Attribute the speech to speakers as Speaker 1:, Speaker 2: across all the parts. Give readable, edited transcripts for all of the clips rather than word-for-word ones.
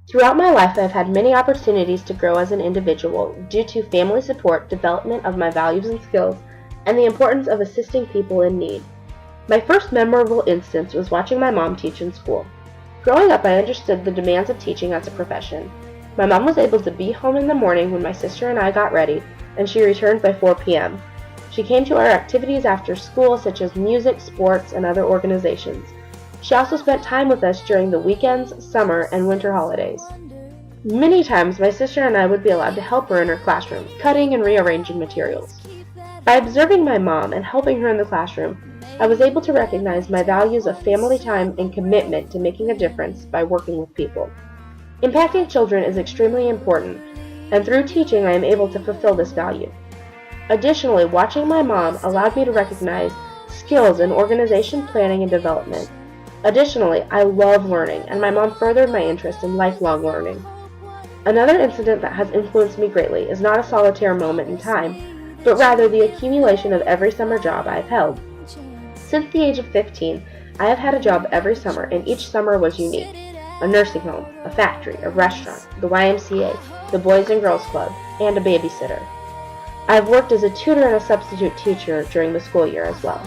Speaker 1: Throughout my life, I've had many opportunities to grow as an individual due to family support, development of my values and skills, and the importance of assisting people in need. My first memorable instance was watching my mom teach in school. Growing up, I understood the demands of teaching as a profession. My mom was able to be home in the morning when my sister and I got ready, and she returned by 4 p.m. She came to our activities after school, such as music, sports, and other organizations. She also spent time with us during the weekends, summer, and winter holidays. Many times, my sister and I would be allowed to help her in her classroom, cutting and rearranging materials. By observing my mom and helping her in the classroom, I was able to recognize my values of family time and commitment to making a difference by working with people. Impacting children is extremely important, and through teaching I am able to fulfill this value. Additionally, watching my mom allowed me to recognize skills in organization planning and development. Additionally, I love learning, and my mom furthered my interest in lifelong learning. Another incident that has influenced me greatly is not a solitary moment in time, but rather the accumulation of every summer job I have held. Since the age of 15, I have had a job every summer, and each summer was unique. A nursing home, a factory, a restaurant, the YMCA, the Boys and Girls Club, and a babysitter. I have worked as a tutor and a substitute teacher during the school year as well.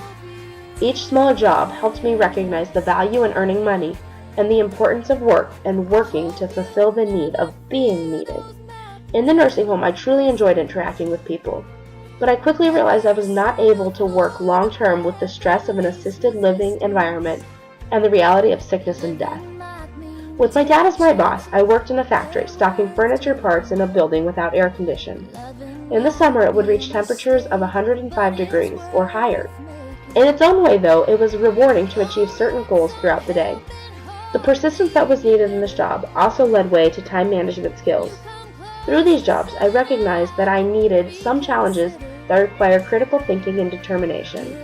Speaker 1: Each small job helped me recognize the value in earning money and the importance of work and working to fulfill the need of being needed. In the nursing home, I truly enjoyed interacting with people, but I quickly realized I was not able to work long-term with the stress of an assisted living environment and the reality of sickness and death. With my dad as my boss, I worked in a factory, stocking furniture parts in a building without air conditioning. In the summer, it would reach temperatures of 105 degrees or higher. In its own way, though, it was rewarding to achieve certain goals throughout the day. The persistence that was needed in this job also led way to time management skills. Through these jobs, I recognized that I needed some challenges that require critical thinking and determination.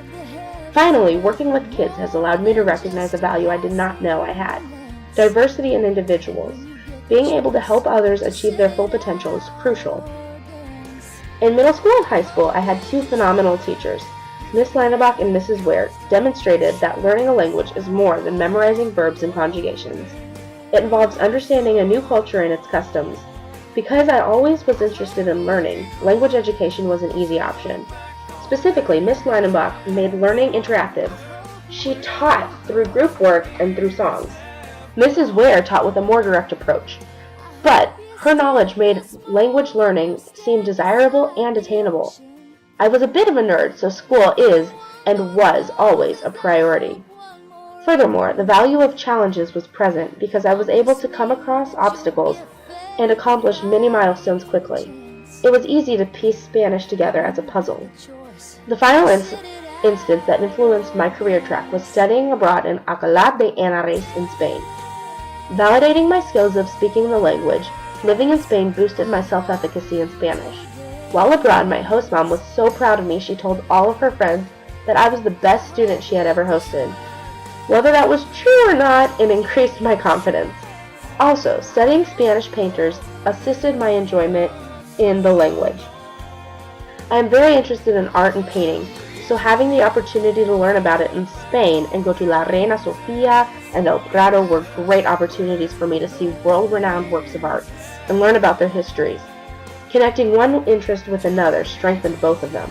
Speaker 1: Finally, working with kids has allowed me to recognize a value I did not know I had: diversity in individuals. Being able to help others achieve their full potential is crucial. In middle school and high school, I had two phenomenal teachers. Miss Lanebach and Mrs. Ware demonstrated that learning a language is more than memorizing verbs and conjugations. It involves understanding a new culture and its customs. Because I always was interested in learning, language education was an easy option. Specifically, Miss Lanebach made learning interactive. She taught through group work and through songs. Mrs. Ware taught with a more direct approach, but her knowledge made language learning seem desirable and attainable. I was a bit of a nerd, so school is and was always a priority. Furthermore, the value of challenges was present because I was able to come across obstacles and accomplish many milestones quickly. It was easy to piece Spanish together as a puzzle. The final instance that influenced my career track was studying abroad in Alcalá de Henares in Spain. Validating my skills of speaking the language, living in Spain boosted my self-efficacy in Spanish. While abroad, my host mom was so proud of me she told all of her friends that I was the best student she had ever hosted. Whether that was true or not, it increased my confidence. Also, studying Spanish painters assisted my enjoyment in the language. I am very interested in art and painting, so having the opportunity to learn about it in Spain and go to La Reina Sofia and El Prado were great opportunities for me to see world-renowned works of art and learn about their histories. Connecting one interest with another strengthened both of them.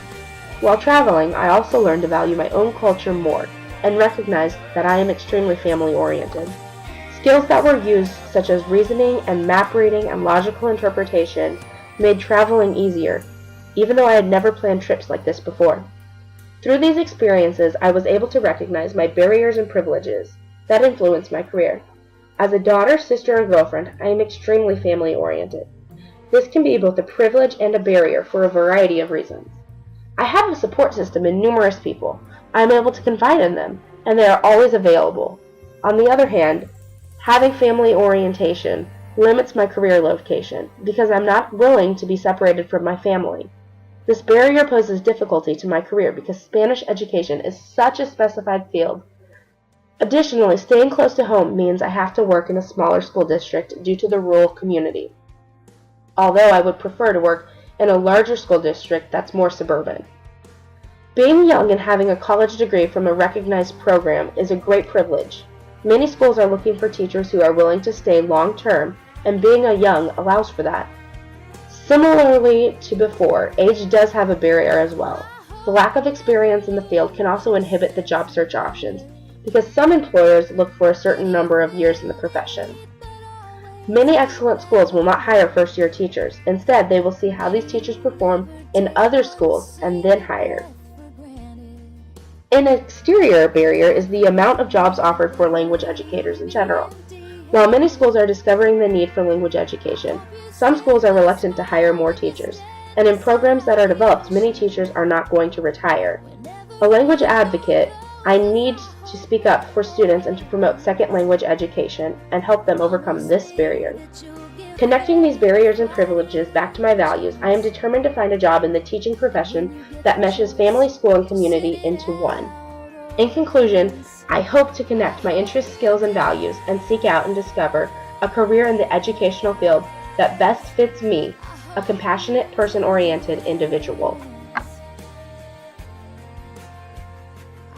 Speaker 1: While traveling, I also learned to value my own culture more and recognized that I am extremely family-oriented. Skills that were used, such as reasoning and map reading and logical interpretation, made traveling easier, even though I had never planned trips like this before. Through these experiences, I was able to recognize my barriers and privileges that influenced my career. As a daughter, sister, and girlfriend, I am extremely family-oriented. This can be both a privilege and a barrier for a variety of reasons. I have a support system in numerous people. I am able to confide in them, and they are always available. On the other hand, having family orientation limits my career location because I'm not willing to be separated from my family. This barrier poses difficulty to my career because Spanish education is such a specified field. Additionally, staying close to home means I have to work in a smaller school district due to the rural community, although I would prefer to work in a larger school district that's more suburban. Being young and having a college degree from a recognized program is a great privilege. Many schools are looking for teachers who are willing to stay long-term and being a young allows for that. Similarly to before, age does have a barrier as well. The lack of experience in the field can also inhibit the job search options, because some employers look for a certain number of years in the profession. Many excellent schools will not hire first-year teachers. Instead, they will see how these teachers perform in other schools and then hire. An exterior barrier is the amount of jobs offered for language educators in general. While many schools are discovering the need for language education, some schools are reluctant to hire more teachers, and in programs that are developed, many teachers are not going to retire. A language advocate, I need to speak up for students and to promote second language education and help them overcome this barrier. Connecting these barriers and privileges back to my values, I am determined to find a job in the teaching profession that meshes family, school, and community into one. In conclusion, I hope to connect my interests, skills, and values and seek out and discover a career in the educational field that best fits me, a compassionate, person-oriented individual.